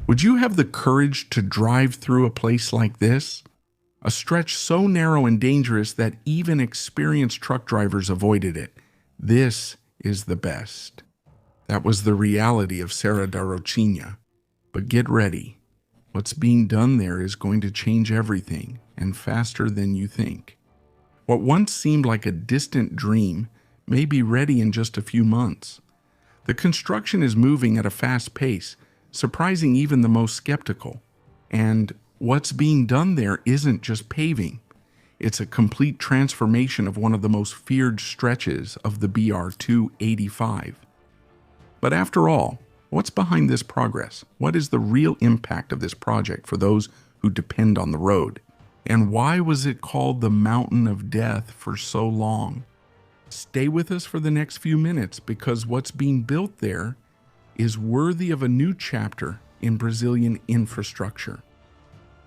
Would you have the courage to drive through a place like this? A stretch so narrow and dangerous that even experienced truck drivers avoided it. This is the best. That was the reality of Serra da Rocinha. But get ready. What's being done there is going to change everything, and faster than you think. What once seemed like a distant dream may be ready in just a few months. The construction is moving at a fast pace, surprising even the most skeptical. And what's being done there isn't just paving. It's a complete transformation of one of the most feared stretches of the BR-285. But after all, what's behind this progress? What is the real impact of this project for those who depend on the road? And why was it called the Mountain of Death for so long? Stay with us for the next few minutes, because what's being built there is worthy of a new chapter in Brazilian infrastructure.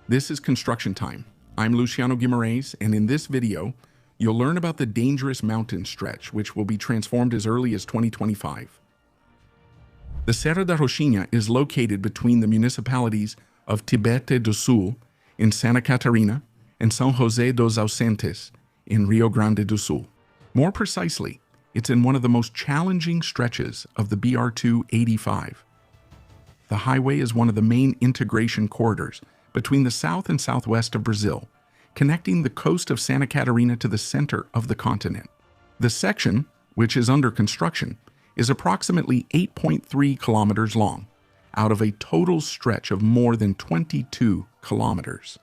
This is Construction Time. I'm Luciano Guimarães, and in this video, you'll learn about the dangerous mountain stretch, which will be transformed as early as 2025. The Serra da Rocinha is located between the municipalities of Tibete do Sul in Santa Catarina and São José dos Ausentes in Rio Grande do Sul. More precisely, it's in one of the most challenging stretches of the BR-285. The highway is one of the main integration corridors between the south and southwest of Brazil, connecting the coast of Santa Catarina to the center of the continent. The section, which is under construction, is approximately 8.3 kilometers long, out of a total stretch of more than 22 kilometers.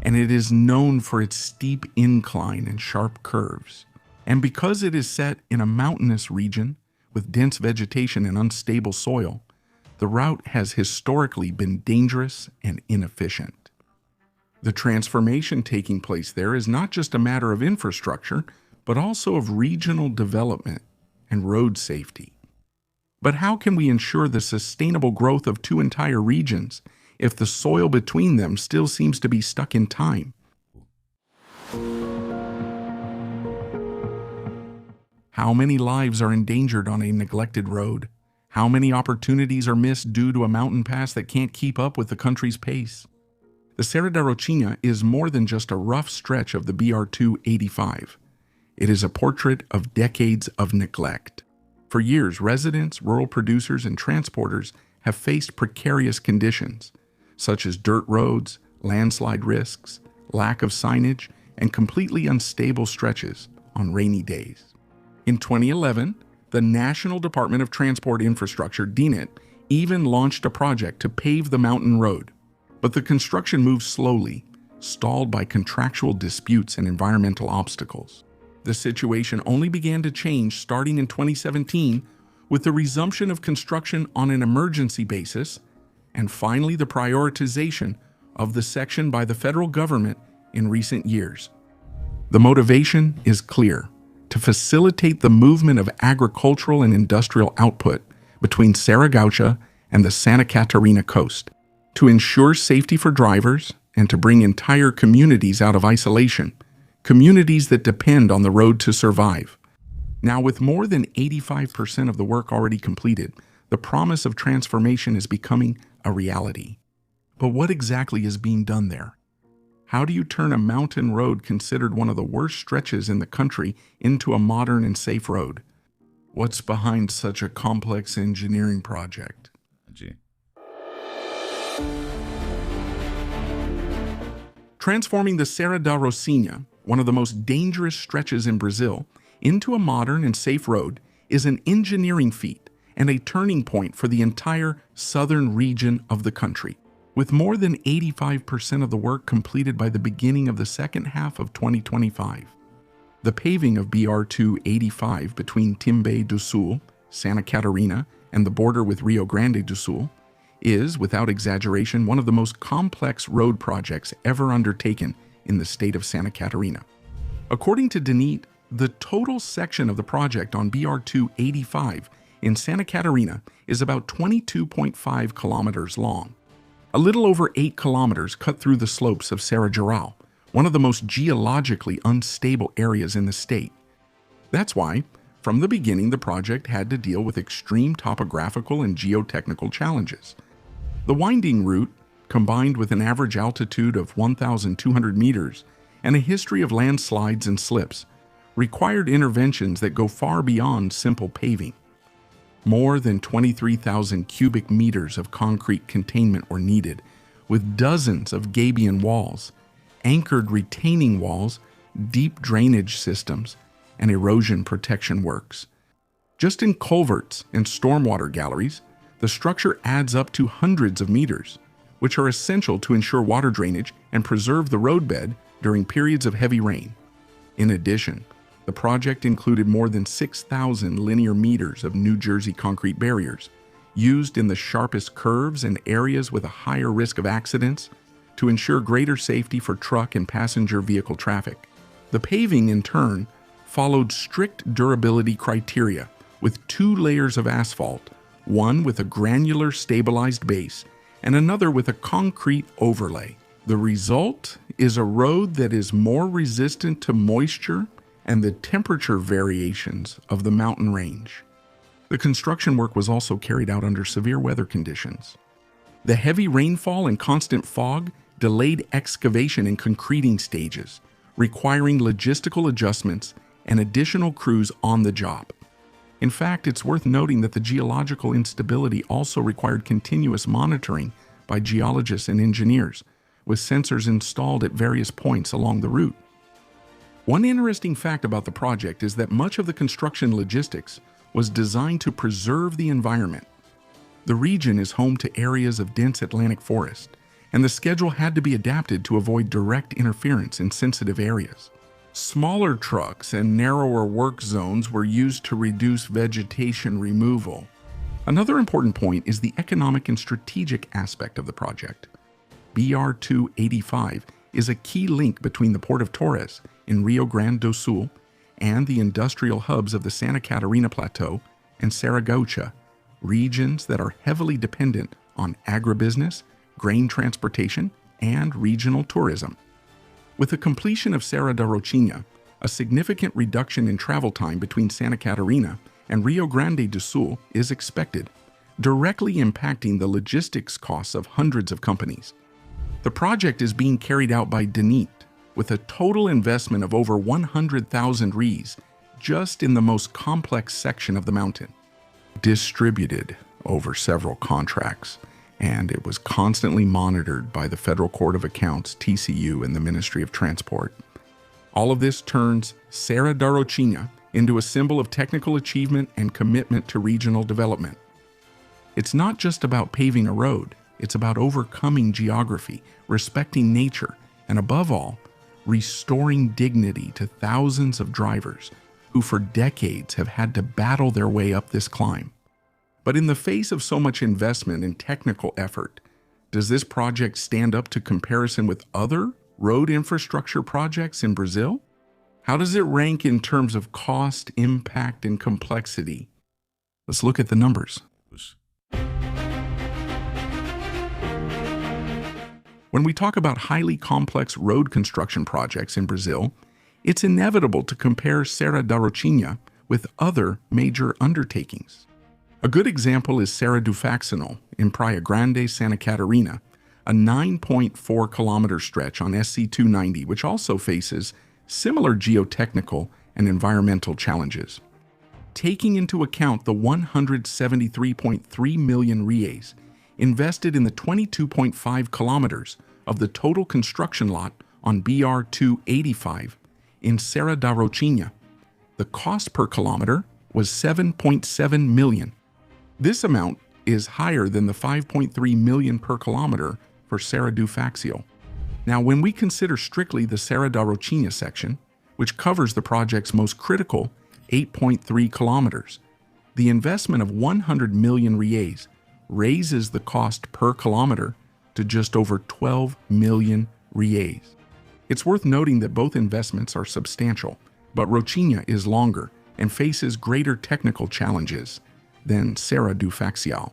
And it is known for its steep incline and sharp curves. And because it is set in a mountainous region with dense vegetation and unstable soil, the route has historically been dangerous and inefficient. The transformation taking place there is not just a matter of infrastructure, but also of regional development and road safety. But how can we ensure the sustainable growth of two entire regions if the soil between them still seems to be stuck in time? How many lives are endangered on a neglected road? How many opportunities are missed due to a mountain pass that can't keep up with the country's pace? The Serra da Rocinha is more than just a rough stretch of the BR-285. It is a portrait of decades of neglect. For years, residents, rural producers, and transporters have faced precarious conditions, such as dirt roads, landslide risks, lack of signage, and completely unstable stretches on rainy days. In 2011, the National Department of Transport Infrastructure, DNIT, even launched a project to pave the mountain road. But the construction moved slowly, stalled by contractual disputes and environmental obstacles. The situation only began to change starting in 2017 with the resumption of construction on an emergency basis, and finally the prioritization of the section by the federal government in recent years. The motivation is clear: to facilitate the movement of agricultural and industrial output between Serra Gaúcha and the Santa Catarina coast, to ensure safety for drivers, and to bring entire communities out of isolation, communities that depend on the road to survive. Now, with more than 85% of the work already completed, the promise of transformation is becoming a reality. But what exactly is being done there? How do you turn a mountain road considered one of the worst stretches in the country into a modern and safe road? What's behind such a complex engineering project? Transforming the Serra da Rocinha, one of the most dangerous stretches in Brazil, into a modern and safe road is an engineering feat and a turning point for the entire southern region of the country. With more than 85% of the work completed by the beginning of the second half of 2025. The paving of BR-285 between Timbé do Sul, Santa Catarina, and the border with Rio Grande do Sul is, without exaggeration, one of the most complex road projects ever undertaken in the state of Santa Catarina. According to DNIT, the total section of the project on BR-285 in Santa Catarina is about 22.5 kilometers long. A little over 8 kilometers cut through the slopes of Serra Geral, one of the most geologically unstable areas in the state. That's why, from the beginning, the project had to deal with extreme topographical and geotechnical challenges. The winding route, combined with an average altitude of 1,200 meters and a history of landslides and slips, required interventions that go far beyond simple paving. More than 23,000 cubic meters of concrete containment were needed, with dozens of gabion walls, anchored retaining walls, deep drainage systems, and erosion protection works. Just in culverts and stormwater galleries, the structure adds up to hundreds of meters, which are essential to ensure water drainage and preserve the roadbed during periods of heavy rain. In addition, the project included more than 6,000 linear meters of New Jersey concrete barriers, used in the sharpest curves and areas with a higher risk of accidents to ensure greater safety for truck and passenger vehicle traffic. The paving, in turn, followed strict durability criteria with 2 layers of asphalt, one with a granular stabilized base and another with a concrete overlay. The result is a road that is more resistant to moisture and the temperature variations of the mountain range. The construction work was also carried out under severe weather conditions. The heavy rainfall and constant fog delayed excavation and concreting stages, requiring logistical adjustments and additional crews on the job. In fact, it's worth noting that the geological instability also required continuous monitoring by geologists and engineers, with sensors installed at various points along the route. One interesting fact about the project is that much of the construction logistics was designed to preserve the environment. The region is home to areas of dense Atlantic forest, and the schedule had to be adapted to avoid direct interference in sensitive areas. Smaller trucks and narrower work zones were used to reduce vegetation removal. Another important point is the economic and strategic aspect of the project. BR 285 is a key link between the Port of Torres in Rio Grande do Sul and the industrial hubs of the Santa Catarina Plateau and Serra, regions that are heavily dependent on agribusiness, grain transportation, and regional tourism. With the completion of Serra da Rocinha, a significant reduction in travel time between Santa Catarina and Rio Grande do Sul is expected, directly impacting the logistics costs of hundreds of companies. The project is being carried out by DENIT, with a total investment of over 100,000 reais just in the most complex section of the mountain, distributed over several contracts, and it was constantly monitored by the Federal Court of Accounts, TCU, and the Ministry of Transport. All of this turns Serra da Rocinha into a symbol of technical achievement and commitment to regional development. It's not just about paving a road, it's about overcoming geography, respecting nature, and above all, restoring dignity to thousands of drivers who for decades have had to battle their way up this climb. But in the face of so much investment and technical effort, does this project stand up to comparison with other road infrastructure projects in Brazil? How does it rank in terms of cost, impact, and complexity? Let's look at the numbers. When we talk about highly complex road construction projects in Brazil, it's inevitable to compare Serra da Rocinha with other major undertakings. A good example is Serra do Faccional in Praia Grande, Santa Catarina, a 9.4-kilometer stretch on SC-290, which also faces similar geotechnical and environmental challenges. Taking into account the 173.3 million reais invested in the 22.5 kilometers of the total construction lot on BR 285 in Serra da Rocinha, the cost per kilometer was 7.7 million. This amount is higher than the 5.3 million per kilometer for Serra do Faccional. Now, when we consider strictly the Serra da Rocinha section, which covers the project's most critical 8.3 kilometers, the investment of 100 million reais raises the cost per kilometer to just over 12 million reais. It's worth noting that both investments are substantial, but Rocinha is longer and faces greater technical challenges than Serra do Faccional.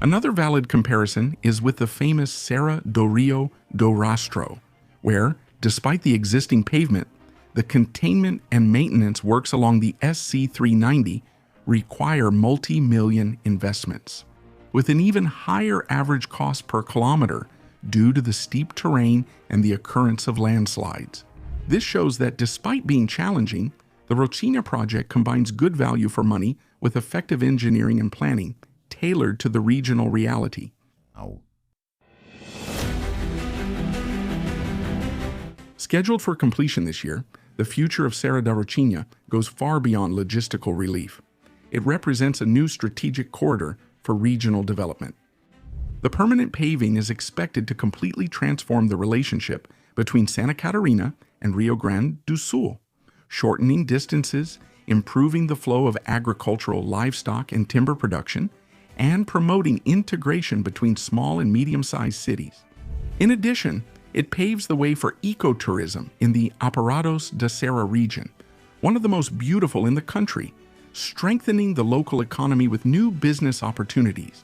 Another valid comparison is with the famous Serra do Rio do Rastro, where, despite the existing pavement, the containment and maintenance works along the SC-390 require multi-million investments. with an even higher average cost per kilometer due to the steep terrain and the occurrence of landslides. This shows that despite being challenging, the Rocinha project combines good value for money with effective engineering and planning, tailored to the regional reality. Scheduled for completion this year, the future of Serra da Rocinha goes far beyond logistical relief. It represents a new strategic corridor for regional development. The permanent paving is expected to completely transform the relationship between Santa Catarina and Rio Grande do Sul, shortening distances, improving the flow of agricultural livestock and timber production, and promoting integration between small and medium-sized cities. In addition, it paves the way for ecotourism in the Aparados da Serra region, one of the most beautiful in the country, strengthening the local economy with new business opportunities.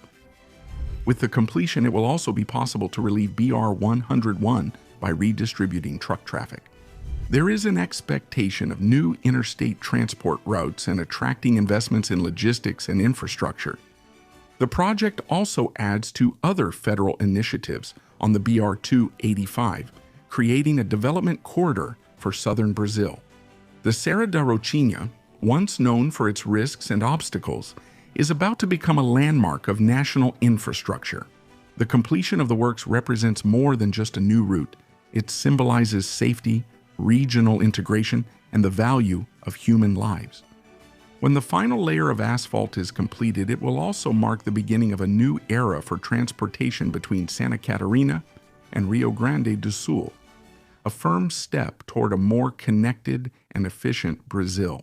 With the completion, it will also be possible to relieve BR 101 by redistributing truck traffic. There is an expectation of new interstate transport routes and attracting investments in logistics and infrastructure. The project also adds to other federal initiatives on the BR 285, creating a development corridor for southern Brazil. The Serra da Rocinha, once known for its risks and obstacles, is about to become a landmark of national infrastructure. The completion of the works represents more than just a new route. It symbolizes safety, regional integration, and the value of human lives. When the final layer of asphalt is completed, it will also mark the beginning of a new era for transportation between Santa Catarina and Rio Grande do Sul, a firm step toward a more connected and efficient Brazil.